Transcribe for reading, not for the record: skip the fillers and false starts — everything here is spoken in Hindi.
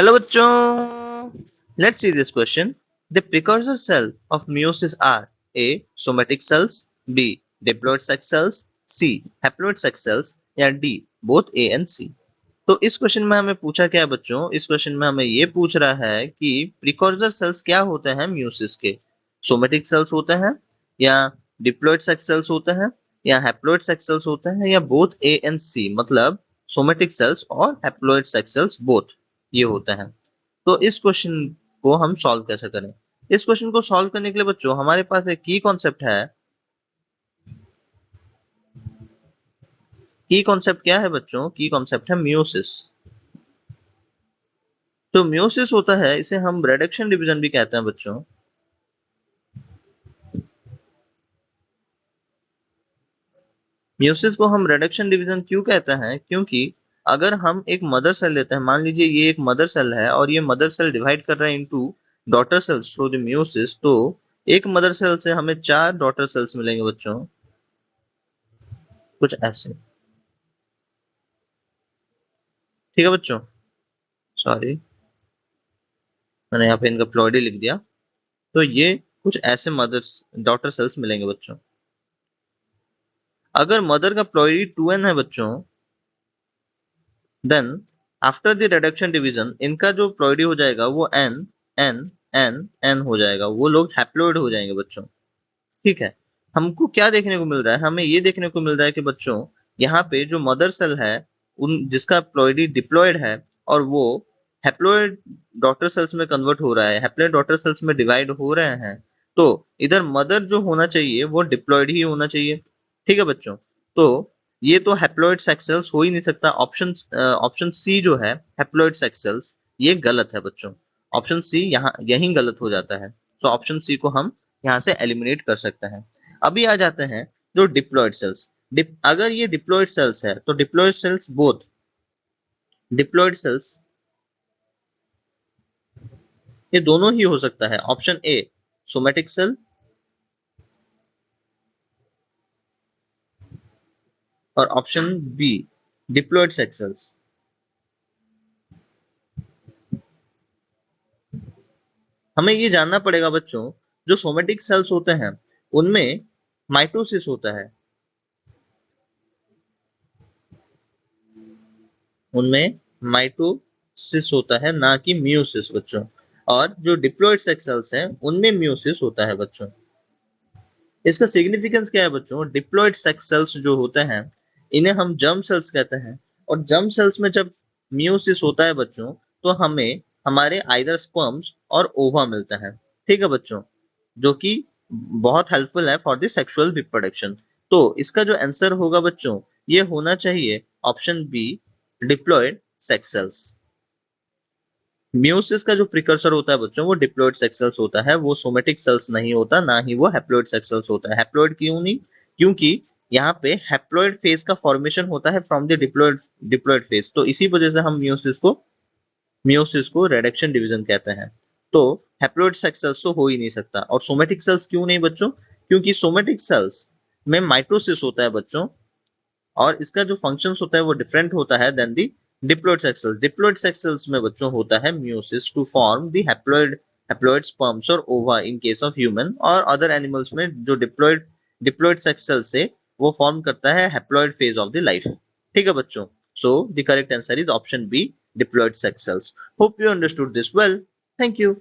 Hello bachchon, let's see this question. The precursor cell of meiosis are A. Somatic cells, B. diploid sex cells, C. haploid sex cells या D. both A and C. तो इस क्वेश्चन में हमें पूछा क्या है बच्चों? इस क्वेश्चन में हमें ये पूछ रहा है कि प्रिकॉर्सर सेल्स क्या होते हैं म्यूसिस के? सोमेटिक सेल्स होते हैं या डिप्लॉइड सेक्स सेल्स होते हैं या हैप्लॉइड सेक्स सेल्स होते हैं या बोथ ए एंड सी, मतलब सोमेटिक सेल्स और हैप्लॉइड सेक्स सेल्स बोथ ये होते हैं। तो इस क्वेश्चन को हम सॉल्व कैसे करें? इस क्वेश्चन को सॉल्व करने के लिए बच्चों हमारे पास एक की कॉन्सेप्ट है। की कॉन्सेप्ट क्या है बच्चों? की कॉन्सेप्ट है मियोसिस। तो मियोसिस होता है, इसे हम रिडक्शन डिवीजन भी कहते हैं बच्चों। मियोसिस को हम रिडक्शन डिवीजन क्यों कहते हैं? क्योंकि अगर हम एक मदर सेल लेते हैं, मान लीजिए ये एक मदर सेल है और ये मदर सेल डिवाइड कर रहा है into daughter cells through the meiosis, तो एक मदर सेल से हमें 4 डॉटर सेल्स मिलेंगे बच्चों, कुछ ऐसे। ठीक है बच्चों, सॉरी मैंने यहाँ पे इनका प्लॉइडी लिख दिया। तो ये कुछ ऐसे मदर्स डॉटर सेल्स मिलेंगे बच्चों। अगर मदर का प्लॉइडी 2n है बच्चों, then after the reduction division इनका जो प्लॉइडी हो जाएगा वो n n n n हो जाएगा, वो लोग हैप्लॉइड हो जाएंगे बच्चों। ठीक है, हमको क्या देखने को मिल रहा है? हमें ये देखने को मिल रहा है कि बच्चों यहाँ पे जो मदर सेल है उन जिसका प्लॉइडी डिप्लॉयड है और वो हैप्लॉइड डॉटर सेल्स में कन्वर्ट हो रहा है, हैप्लॉइड डॉटर सेल्स में डिवाइड हो रहे हैं, तो इधर मदर जो होना चाहिए वो डिप्लॉयड ही होना चाहिए। ठीक है बच्चों, तो ये तो हैप्लॉइड सेक्स सेल्स हो ही नहीं सकता। ऑप्शन सी जो है हैप्लॉइड सेक्स सेल्स, ये गलत है बच्चों। ऑप्शन सी यहाँ यही गलत हो जाता है, तो ऑप्शन सी को हम यहाँ से एलिमिनेट कर सकते हैं। अभी आ जाते हैं जो डिप्लॉयड सेल्स। अगर ये डिप्लॉयड सेल्स है तो diploid cells both diploid cells ये दोनों ही हो सकता है। ऑप्शन ए सोमेटिक सेल और option B diploid sex cells. हमें ये जानना पड़ेगा बच्चों, जो सोमेटिक सेल्स होते हैं उनमें माइटोसिस होता है, उनमें माइटोसिस होता है, ना कि मियोसिस बच्चों। और जो डिप्लॉयड सेक्स सेल्स हैं उनमें मियोसिस होता है बच्चों। इसका सिग्निफिकेंस क्या है बच्चों? डिप्लॉयड सेक्स सेल्स जो होते हैं इन्हें हम जर्म सेल्स कहते हैं, और जर्म सेल्स में जब मियोसिस होता है बच्चों तो हमें हमारे आइदर स्पर्म्स और ओवा मिलता है। ठीक है बच्चों, जो कि बहुत हेल्पफुल है फॉर द सेक्सुअल रिप्रोडक्शन। तो इसका जो आंसर होगा बच्चों ये होना चाहिए option B diploid sex sales. Meiosis का जो प्रिकर्सर होता है बच्चों वो डिप्लॉयड सेक्स सेल्स होता है, वो सोमेटिक सेल्स नहीं होता, ना ही वो हैप्लॉयड सेक्स सेल्स होता है। हैप्लॉयड क्यों नहीं? क्योंकि यहाँ पे हैप्लॉयड फेज का फॉर्मेशन होता है फ्रॉम द डिप्लॉयड फेज, तो इसी वजह से हम मियोसिस को रिडक्शन डिवीजन कहते हैं। तो हैप्लॉयड सेक्स सेल्स तो हो ही नहीं सकता। और सोमेटिक सेल्स क्यों नहीं बच्चों? क्योंकि सोमेटिक सेल्स में माइटोसिस होता है बच्चों, और इसका जो फंक्शंस होता है वो डिफरेंट होता है then the diploid sex cells. Diploid sex cells में बच्चों होता है meiosis to form the haploid sperms और ova in case of human, और अदर एनिमल्स में जो डिप्लॉयड सेक्स सेल से वो फॉर्म करता है haploid phase of the life. ठीक है बच्चों, so the correct answer is option B diploid sex sales. Hope you understood this well. Thank you.